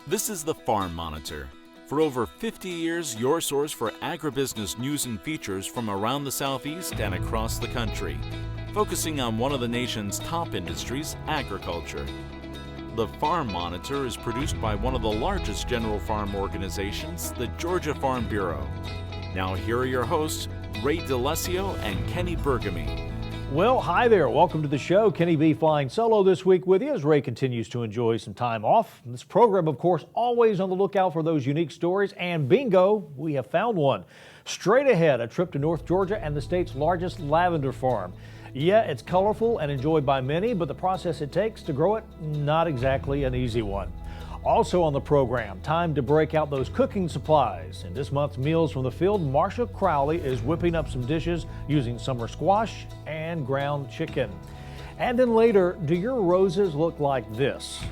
This is the Farm Monitor. For over 50 years, your source for agribusiness news and features from around the Southeast and across the country, focusing on one of the nation's top industries, agriculture. The Farm Monitor is produced by one of the largest general farm organizations, the Georgia Farm Bureau. Now here are your hosts, Ray DeLessio and Kenny Bergamy. Well, hi there. Welcome to the show. Kenny B flying solo this week with you as Ray continues to enjoy some time off. This program, of course, always on the lookout for those unique stories, and bingo, we have found one. Straight ahead, a trip to North Georgia and the state's largest lavender farm. Yeah, it's colorful and enjoyed by many, but the process it takes to grow it, not exactly an easy one. Also on the program, time to break out those cooking supplies. In this month's Meals from the Field, MARCIA CROWLEY is whipping up some dishes using summer squash and ground chicken. And then later, do your roses look like this?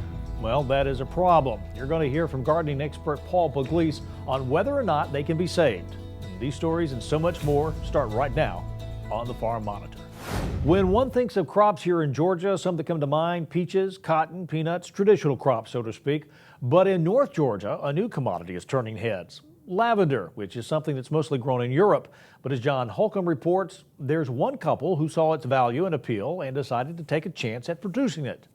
Well, that is a problem. You're going to hear from gardening expert Paul Pugliese on whether or not they can be saved. These stories and so much more start right now on the Farm Monitor. When one thinks of crops here in Georgia, some that come to mind, peaches, cotton, peanuts, traditional crops, so to speak. But in North Georgia, a new commodity is turning heads. Lavender, which is something that's mostly grown in Europe. But as John Holcomb reports, there's one couple who saw its value and appeal and decided to take a chance at producing it.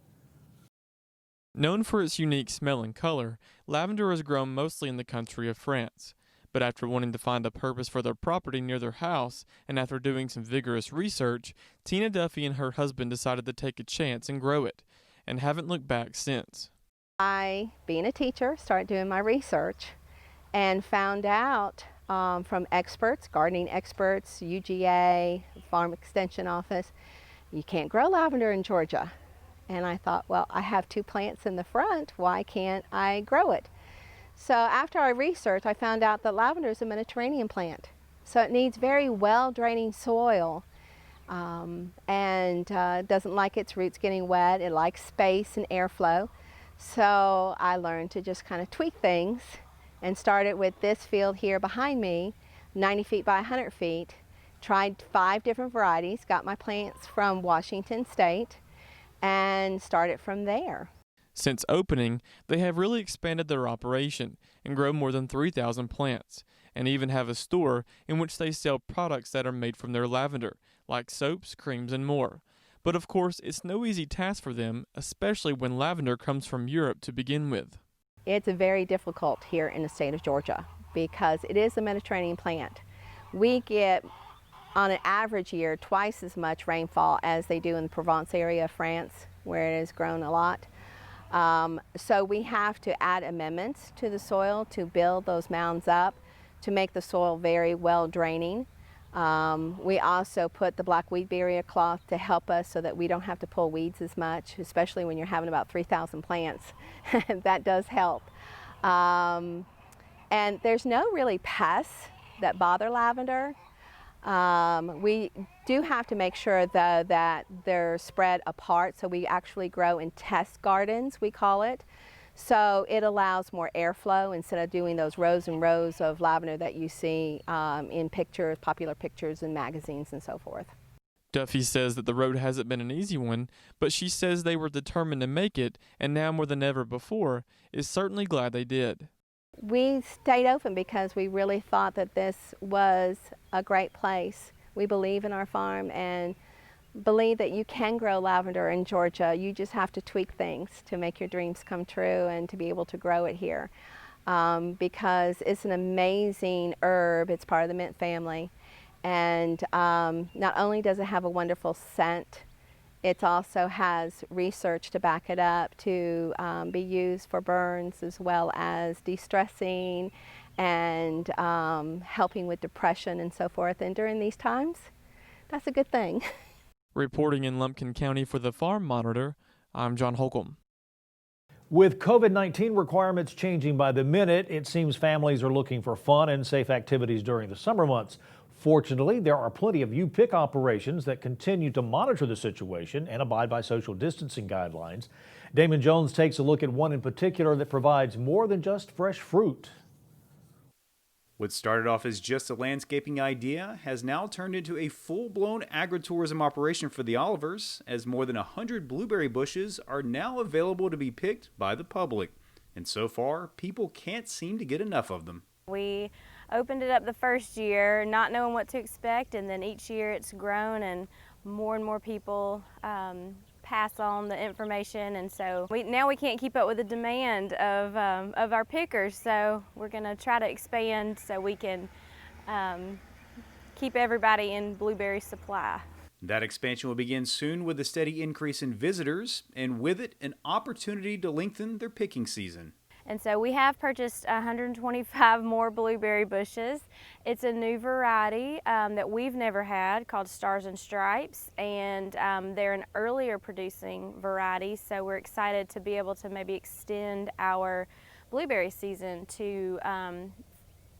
Known for its unique smell and color, lavender is grown mostly in the country of France. But after wanting to find a purpose for their property near their house, and after doing some vigorous research, Tina Duffy and her husband decided to take a chance and grow it, and haven't looked back since. I, being a teacher, started doing my research and found out from experts, gardening experts, UGA, Farm Extension Office, you can't grow lavender in Georgia. And I thought, well, I have 2 plants in the front, why can't I grow it? So after I researched, I found out that lavender is a Mediterranean plant. So it needs very well-draining soil and doesn't like its roots getting wet. It likes space and airflow. So I learned to just kind of tweak things and started with this field here behind me, 90 feet by 100 feet. Tried 5 different varieties, got my plants from Washington State, and started from there. Since opening, they have really expanded their operation and grow more than 3,000 plants, and even have a store in which they sell products that are made from their lavender, like soaps, creams, and more. But of course, it's no easy task for them, especially when lavender comes from Europe to begin with. It's very difficult here in the state of Georgia because it is a Mediterranean plant. We get, on an average year, twice as much rainfall as they do in the Provence area of France, where it is grown a lot. So we have to add amendments to the soil to build those mounds up, to make the soil very well draining. We also put the black weed barrier cloth to help us so that we don't have to pull weeds as much, especially when you're having about 3,000 plants. That does help. And there's no really pests that bother lavender. We do have to make sure though that they're spread apart, so we actually grow in test gardens, we call it. So it allows more airflow instead of doing those rows and rows of lavender that you see in pictures, popular pictures in magazines and so forth. Duffy says that the road hasn't been an easy one, but she says they were determined to make it, and now more than ever before, is certainly glad they did. We stayed open because we really thought that this was a great place. We believe in our farm and believe that you can grow lavender in Georgia. You just have to tweak things to make your dreams come true and to be able to grow it here. Because it's an amazing herb. It's part of the mint family. And not only does it have a wonderful scent, it also has research to back it up to be used for burns as well as de-stressing and helping with depression and so forth. And during these times, that's a good thing. Reporting in Lumpkin County for the Farm Monitor, I'm John Holcomb. With COVID-19 requirements changing by the minute, it seems families are looking for fun and safe activities during the summer months. Fortunately, there are plenty of U-Pick operations that continue to monitor the situation and abide by social distancing guidelines. Damon Jones takes a look at one in particular that provides more than just fresh fruit. What started off as just a landscaping idea has now turned into a full-blown agritourism operation for the Olivers, as more than 100 blueberry bushes are now available to be picked by the public. And so far, people can't seem to get enough of them. We opened it up the first year not knowing what to expect, and then each year it's grown and more people pass on the information, and so now we can't keep up with the demand of our pickers, so we're going to try to expand so we can keep everybody in blueberry supply. That expansion will begin soon with a steady increase in visitors, and with it, an opportunity to lengthen their picking season. And so we have purchased 125 more blueberry bushes. It's a new variety that we've never had called Stars and Stripes, and they're an earlier producing variety, so we're excited to be able to maybe extend our blueberry season to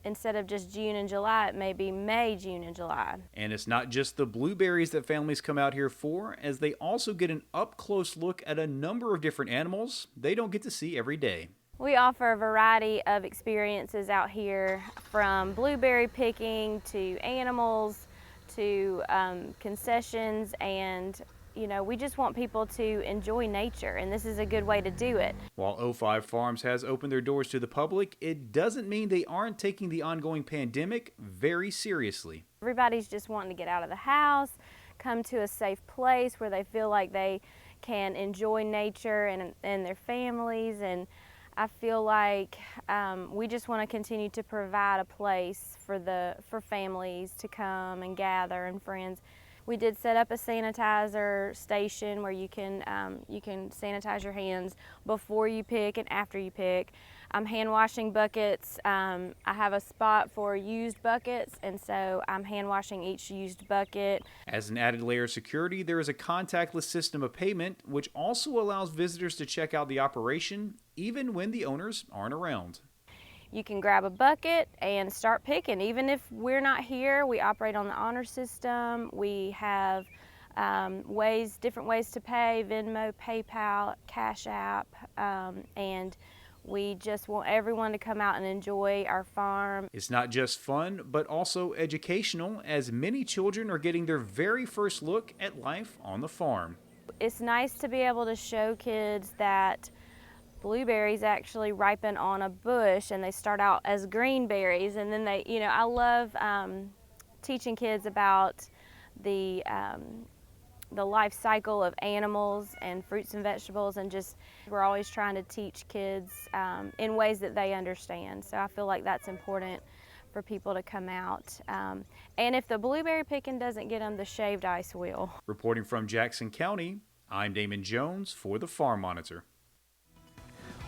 instead of just June and July, it may be May, June, and July. And it's not just the blueberries that families come out here for, as they also get an up-close look at a number of different animals they don't get to see every day. We offer a variety of experiences out here, from blueberry picking to animals to concessions, and we just want people to enjoy nature, and this is a good way to do it. While O5 Farms has opened their doors to the public, it doesn't mean they aren't taking the ongoing pandemic very seriously. Everybody's just wanting to get out of the house, come to a safe place where they feel like they can enjoy nature and their families, and I feel like we just want to continue to provide a place for families to come and gather, and friends. We did set up a sanitizer station where you can sanitize your hands before you pick and after you pick. Hand washing buckets. I have a spot for used buckets, and so I'm hand washing each used bucket. As an added layer of security, there is a contactless system of payment, which also allows visitors to check out the operation even when the owners aren't around. You can grab a bucket and start picking. Even if we're not here, we operate on the honor system. We have different ways to pay: Venmo, PayPal, Cash App, and we just want everyone to come out and enjoy our farm. It's not just fun, but also educational, as many children are getting their very first look at life on the farm. It's nice to be able to show kids that blueberries actually ripen on a bush, and they start out as green berries, and then I love teaching kids about the life cycle of animals and fruits and vegetables, and just we're always trying to teach kids in ways that they understand. So I feel like that's important for people to come out. And if the blueberry picking doesn't get them, the shaved ice will. Reporting from Jackson County, I'm Damon Jones for the Farm Monitor.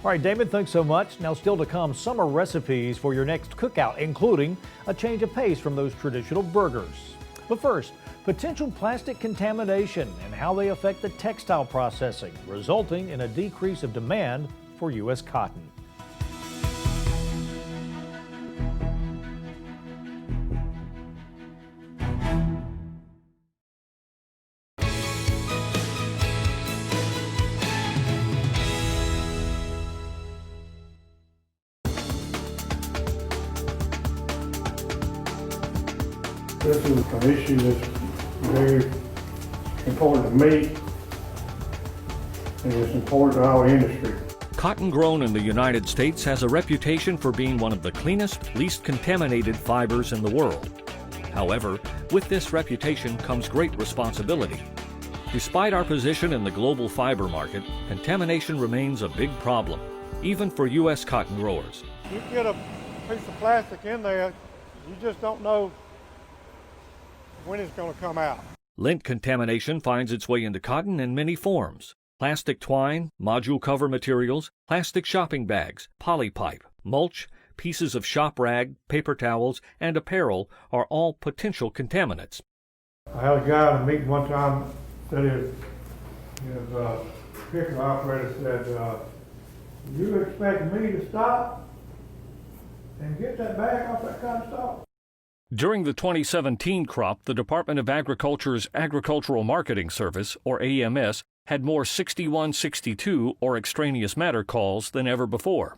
All right, Damon, thanks so much. Now, still to come, summer recipes for your next cookout, including a change of pace from those traditional burgers. But first, potential plastic contamination and how they affect the textile processing, resulting in a decrease of demand for U.S. cotton. This is an issue that's very important to me, and it's important to our industry. Cotton grown in the United States has a reputation for being one of the cleanest, least contaminated fibers in the world. However, with this reputation comes great responsibility. Despite our position in the global fiber market, contamination remains a big problem, even for U.S. cotton growers. You get a piece of plastic in there, you just don't know when it's going to come out. Lint contamination finds its way into cotton in many forms. Plastic twine, module cover materials, plastic shopping bags, polypipe, mulch, pieces of shop rag, paper towels, and apparel are all potential contaminants. I had a guy in a meeting one time that his picker operator said, you expect me to stop and get that bag off that cotton stalk? During the 2017 crop, the Department of Agriculture's Agricultural Marketing Service, or AMS, had more 6162 or extraneous matter calls than ever before.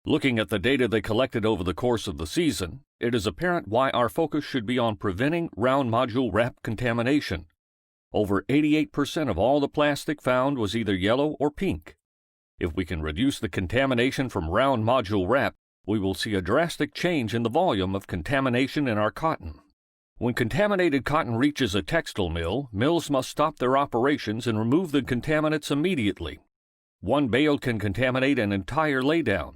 Looking at the data they collected over the course of the season, it is apparent why our focus should be on preventing round module wrap contamination. Over 88% of all the plastic found was either yellow or pink. If we can reduce the contamination from round module wrap, we will see a drastic change in the volume of contamination in our cotton. When contaminated cotton reaches a textile mill, mills must stop their operations and remove the contaminants immediately. One bale can contaminate an entire laydown.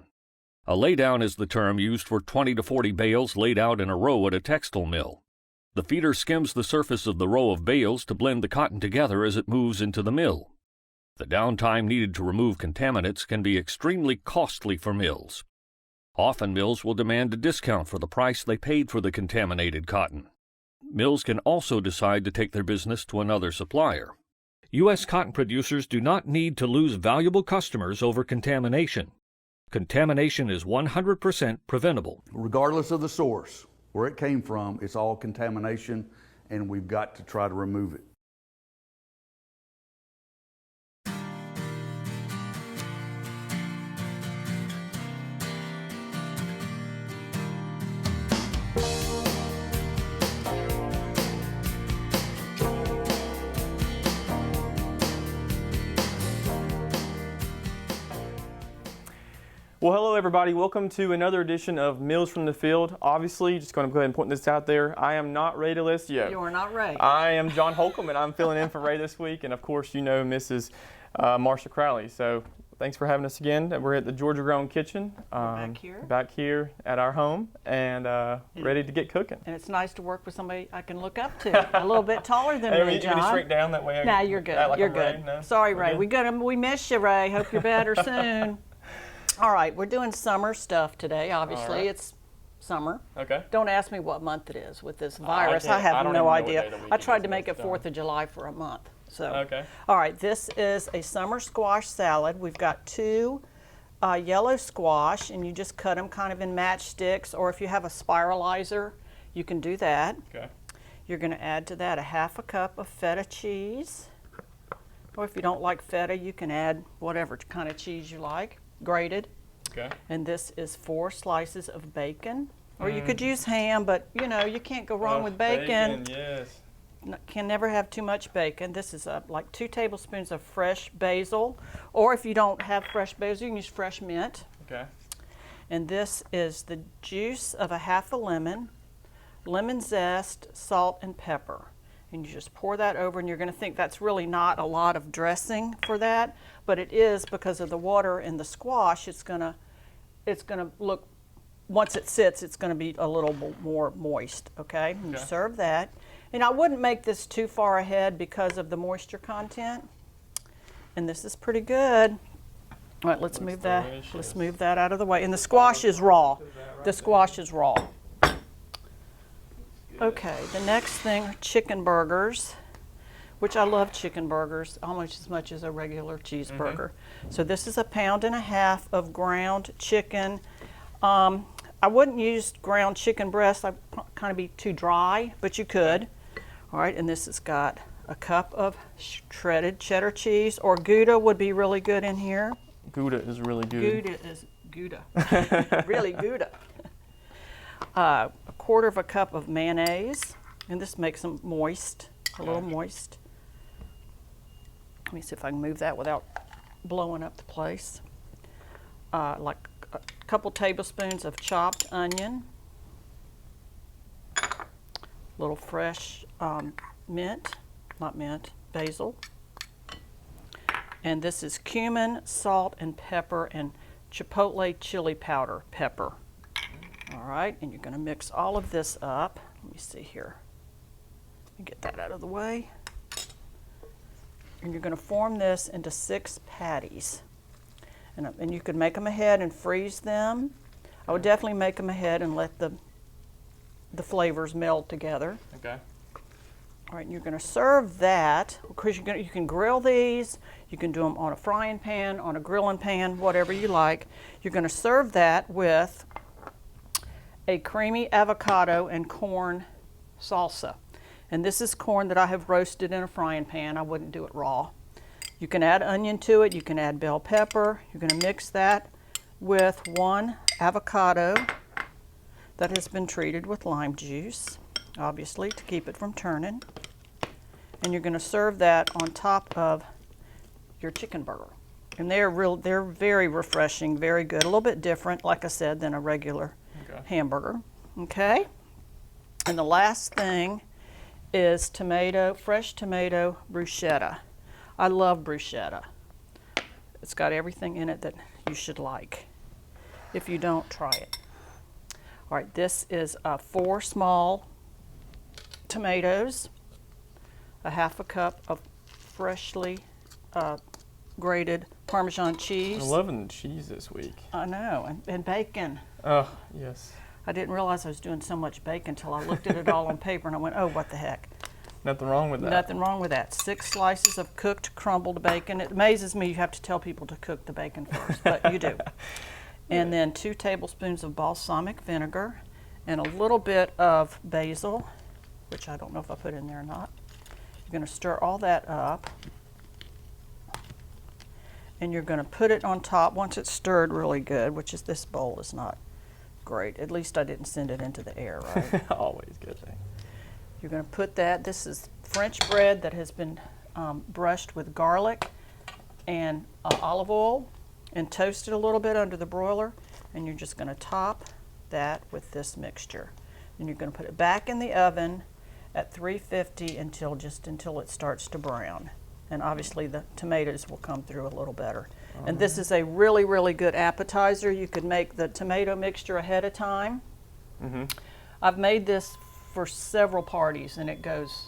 A laydown is the term used for 20 to 40 bales laid out in a row at a textile mill. The feeder skims the surface of the row of bales to blend the cotton together as it moves into the mill. The downtime needed to remove contaminants can be extremely costly for mills. Often mills will demand a discount for the price they paid for the contaminated cotton. Mills can also decide to take their business to another supplier. U.S. cotton producers do not need to lose valuable customers over contamination. Contamination is 100% preventable. Regardless of the source, where it came from, it's all contamination, and we've got to try to remove it. Well, hello everybody. Welcome to another edition of Meals from the Field. Obviously, just going to go ahead and point this out there. I am not Ray DeList yet. You are not Ray. I am John Holcomb, and I'm filling in for Ray this week. And of course, you know Mrs. MARCIA CROWLEY. So thanks for having us again. We're at the Georgia Grown Kitchen. Back here at our home, and ready to get cooking. And it's nice to work with somebody I can look up to. A little bit taller than me, John. You want to shrink down that way? Nah, you're good. Like you're good. good. No? Sorry, Ray. We miss you, Ray. Hope you're better soon. All right, we're doing summer stuff today. Obviously, it's summer. Okay. Don't ask me what month it is with this virus. I have no idea. I tried to make it 4th of July for a month. So. Okay. All right, this is a summer squash salad. We've got 2 yellow squash, and you just cut them kind of in matchsticks, or if you have a spiralizer, you can do that. Okay. You're going to add to that a 1/2 cup of feta cheese, or if you don't like feta, you can add whatever kind of cheese you like, grated. Okay. And this is 4 slices of bacon, or you could use ham, but you know, you can't go wrong with bacon. Yes. Can never have too much bacon. This is like 2 tablespoons of fresh basil, or if you don't have fresh basil, you can use fresh mint. Okay. And this is the juice of a 1/2 lemon, lemon zest, salt, and pepper. And you just pour that over, and you're going to think that's really not a lot of dressing for that, but it is because of the water in the squash. It's going to look, once it sits, it's going to be a little more moist, okay? And you serve that. And I wouldn't make this too far ahead because of the moisture content. And this is pretty good. All right, let's move that. Let's move that out of the way. And the squash is raw. The squash is raw. Okay, the next thing are chicken burgers, which I love chicken burgers almost as much as a regular cheeseburger. So this is a 1.5 pounds of ground chicken. I wouldn't use ground chicken breast. I'd kind of be too dry, but you could. All right, and this has got a cup of shredded cheddar cheese, or Gouda would be really good in here. Gouda is really good. Gouda is Gouda. Really Gouda. A 1/4 cup of mayonnaise, and this makes them moist, a little moist. Let me see if I can move that without blowing up the place. Like a couple tablespoons of chopped onion, a little fresh basil. And this is cumin, salt, and pepper, and chipotle chili powder pepper. All right, and you're going to mix all of this up. Let me see here. Let me get that out of the way. And you're going to form this into 6 patties. And you could make them ahead and freeze them. I would definitely make them ahead and let the flavors meld together. Okay. All right, and you're going to serve that, because you can grill these. You can do them on a frying pan, on a grilling pan, whatever you like. You're going to serve that with a creamy avocado and corn salsa. And this is corn that I have roasted in a frying pan. I wouldn't do it raw. You can add onion to it. You can add bell pepper. You're going to mix that with 1 avocado that has been treated with lime juice, obviously, to keep it from turning. And you're going to serve that on top of your chicken burger. And they're very refreshing, very good. A little bit different, like I said, than a regular hamburger. Okay? And the last thing is fresh tomato bruschetta. I love bruschetta. It's got everything in it that you should like. If you don't, try it. All right, this is 4 small tomatoes, a half a cup of freshly grated Parmesan cheese. I'm loving the cheese this week. I know, and bacon. Oh, yes. I didn't realize I was doing so much bacon until I looked at it all on paper and I went, oh, what the heck. Nothing wrong with that. Nothing wrong with that. 6 slices of cooked crumbled bacon. It amazes me you have to tell people to cook the bacon first, but you do. And then 2 tablespoons of balsamic vinegar and a little bit of basil, which I don't know if I put in there or not. You're going to stir all that up. And you're going to put it on top once it's stirred really good, which is this bowl is not great. At least I didn't send it into the air, right? Always good thing. You're going to put that, this is French bread that has been brushed with garlic and olive oil and toasted a little bit under the broiler, and you're just going to top that with this mixture. And you're going to put it back in the oven at 350 until it starts to brown. And obviously the tomatoes will come through a little better. And this is a really, really good appetizer. You could make the tomato mixture ahead of time. I've made this for several parties and it goes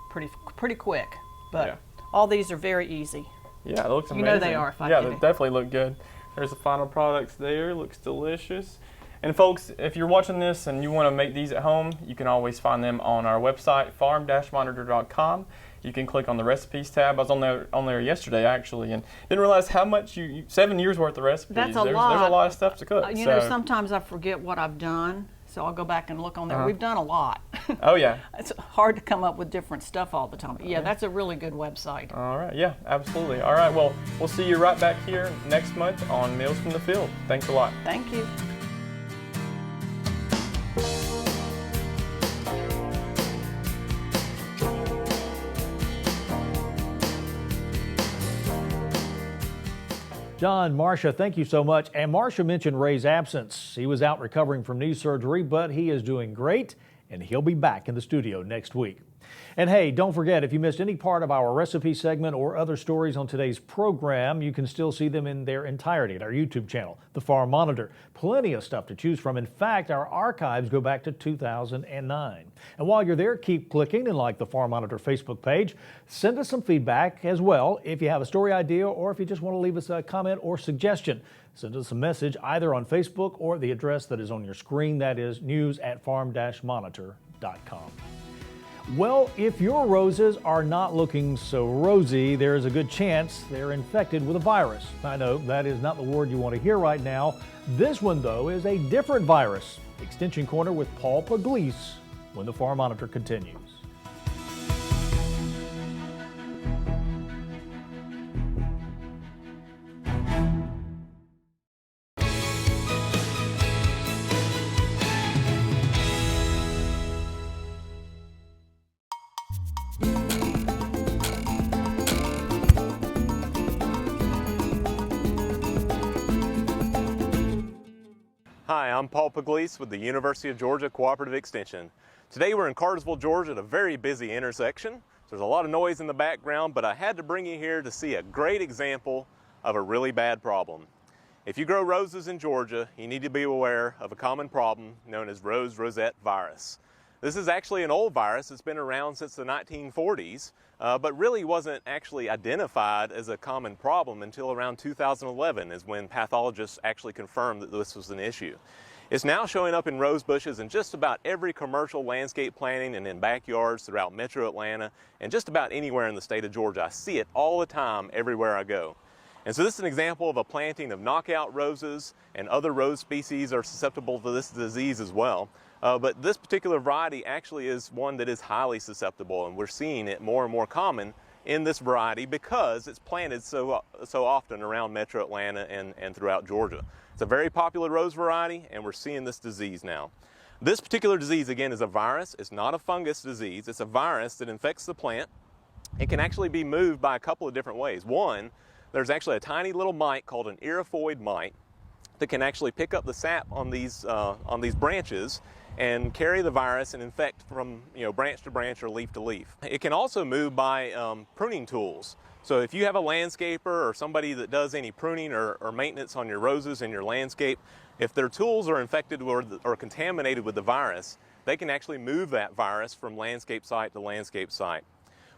pretty quick. But all these are very easy. Yeah, it looks amazing. You know they are if I Yeah, did they it. definitely look good. There's the final products there. Looks delicious. And folks, if you're watching this and you want to make these at home, you can always find them on our website, farm-monitor.com. You can click on the recipes tab. I was on there yesterday actually, and didn't realize how much 7 years worth of recipes. That's a There's lot. a lot of stuff to cook. You know, sometimes I forget what I've done, so I'll go back and look on there. We've done a lot. Oh yeah. It's hard to come up with different stuff all the time. Yeah, that's a really good website. All right. Yeah, absolutely. All right. Well, we'll see you right back here next month on Meals from the Field. Thanks a lot. Thank you. John, Marcia, thank you so much. And Marcia mentioned Ray's absence. He was out recovering from knee surgery, but he is doing great, and he'll be back in the studio next week. And hey, don't forget, if you missed any part of our recipe segment or other stories on today's program, you can still see them in their entirety at our YouTube channel, The Farm Monitor. Plenty of stuff to choose from. In fact, our archives go back to 2009. And while you're there, keep clicking and like the Farm Monitor Facebook page. Send us some feedback as well if you have a story idea or if you just want to leave us a comment or suggestion. Send us a message either on Facebook or the address that is on your screen. That is news@farm-monitor.com. Well, if your roses are not looking so rosy, there is a good chance they're infected with a virus. I know that is not the word you want to hear right now. This one, though, is a different virus. Extension Corner with Paul Pugliese when the Farm Monitor continues. Hi, I'm Paul Pugliese with the University of Georgia Cooperative Extension. Today we're in Cartersville, Georgia at a very busy intersection. There's a lot of noise in the background, but I had to bring you here to see a great example of a really bad problem. If you grow roses in Georgia, you need to be aware of a common problem known as rosette virus. This is actually an old virus. It's been around since the 1940s, but really wasn't actually identified as a common problem until around 2011 is when pathologists actually confirmed that this was an issue. It's now showing up in rose bushes in just about every commercial landscape planting and in backyards throughout Metro Atlanta and just about anywhere in the state of Georgia. I see it all the time everywhere I go. And so this is an example of a planting of knockout roses, and other rose species are susceptible to this disease as well. But this particular variety actually is one that is highly susceptible, and we're seeing it more and more common in this variety because it's planted so often around Metro Atlanta and throughout Georgia. It's a very popular rose variety, and we're seeing this disease now. This particular disease, again, is a virus. It's not a fungus disease. It's a virus that infects the plant. It can actually be moved by a couple of different ways. One, there's actually a tiny little mite called an irophoid mite that can actually pick up the sap on these branches and carry the virus and infect from branch to branch or leaf to leaf. It can also move by pruning tools. So if you have a landscaper or somebody that does any pruning or maintenance on your roses in your landscape, if their tools are infected or contaminated with the virus, they can actually move that virus from landscape site to landscape site.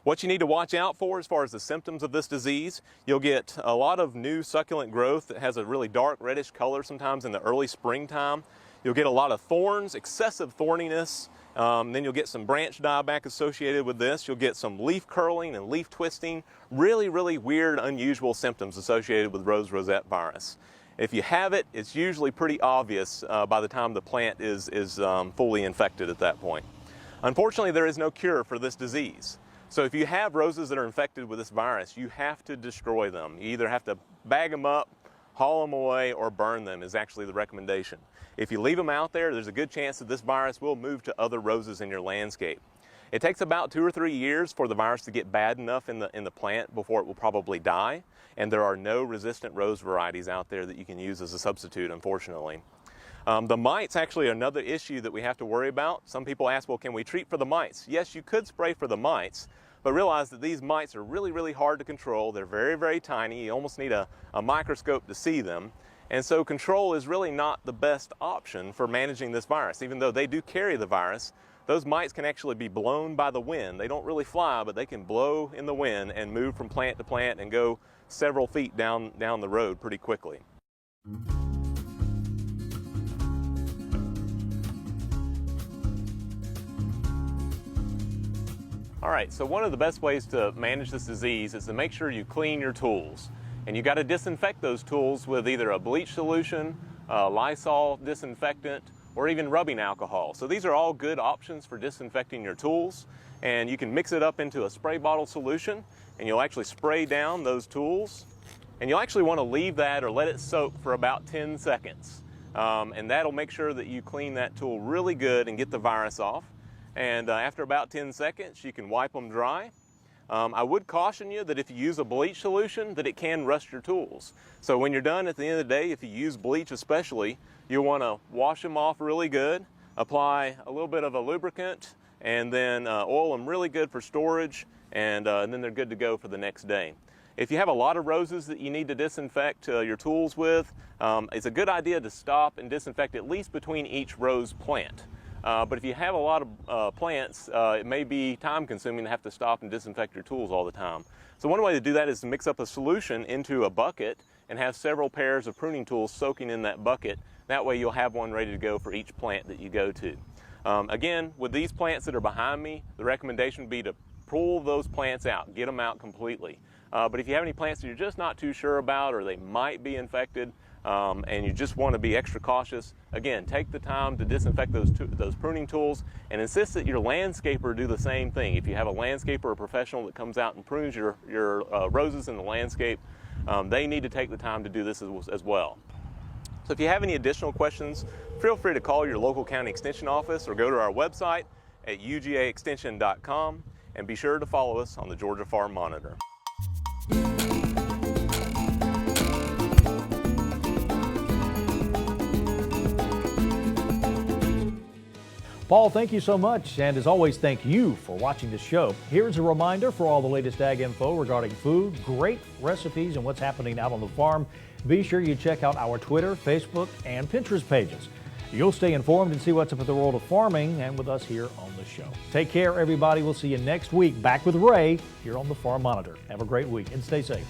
What you need to watch out for as far as the symptoms of this disease, you'll get a lot of new succulent growth that has a really dark reddish color sometimes in the early springtime. You'll get a lot of thorns, excessive thorniness. Then you'll get some branch dieback associated with this. You'll get some leaf curling and leaf twisting. Really, really weird, unusual symptoms associated with rose rosette virus. If you have it, it's usually pretty obvious by the time the plant is fully infected at that point. Unfortunately, there is no cure for this disease. So if you have roses that are infected with this virus, you have to destroy them. You either have to bag them up, haul them away, or burn them is actually the recommendation. If you leave them out there, there's a good chance that this virus will move to other roses in your landscape. It takes about 2 or 3 years for the virus to get bad enough in the plant before it will probably die, and there are no resistant rose varieties out there that you can use as a substitute, unfortunately. The mites actually are another issue that we have to worry about. Some people ask, well, can we treat for the mites? Yes, you could spray for the mites, but realize that these mites are really, really hard to control. They're very, very tiny. You almost need a microscope to see them. And so control is really not the best option for managing this virus. Even though they do carry the virus, those mites can actually be blown by the wind. They don't really fly, but they can blow in the wind and move from plant to plant and go several feet down the road pretty quickly. All right, so one of the best ways to manage this disease is to make sure you clean your tools. And you got to disinfect those tools with either a bleach solution, Lysol disinfectant, or even rubbing alcohol. So these are all good options for disinfecting your tools. And you can mix it up into a spray bottle solution, and you'll actually spray down those tools. And you'll actually want to leave that or let it soak for about 10 seconds. And that'll make sure that you clean that tool really good and get the virus off. And after about 10 seconds, you can wipe them dry. I would caution you that if you use a bleach solution, that it can rust your tools. So when you're done at the end of the day, if you use bleach especially, you'll want to wash them off really good, apply a little bit of a lubricant, and then oil them really good for storage, and then they're good to go for the next day. If you have a lot of roses that you need to disinfect your tools with, it's a good idea to stop and disinfect at least between each rose plant. But if you have a lot of plants, it may be time consuming to have to stop and disinfect your tools all the time. So one way to do that is to mix up a solution into a bucket and have several pairs of pruning tools soaking in that bucket. That way you'll have one ready to go for each plant that you go to. Again, with these plants that are behind me, the recommendation would be to pull those plants out, get them out completely. But if you have any plants that you're just not too sure about or they might be infected, and you just want to be extra cautious, again, take the time to disinfect those pruning tools and insist that your landscaper do the same thing. If you have a landscaper or professional that comes out and prunes your roses in the landscape, they need to take the time to do this as well. So if you have any additional questions, feel free to call your local county extension office or go to our website at ugaextension.com, and be sure to follow us on the Georgia Farm Monitor. Paul, thank you so much, and as always, thank you for watching the show. Here's a reminder for all the latest ag info regarding food, great recipes, and what's happening out on the farm. Be sure you check out our Twitter, Facebook, and Pinterest pages. You'll stay informed and see what's up in the world of farming and with us here on the show. Take care, everybody. We'll see you next week back with Ray here on the Farm Monitor. Have a great week and stay safe.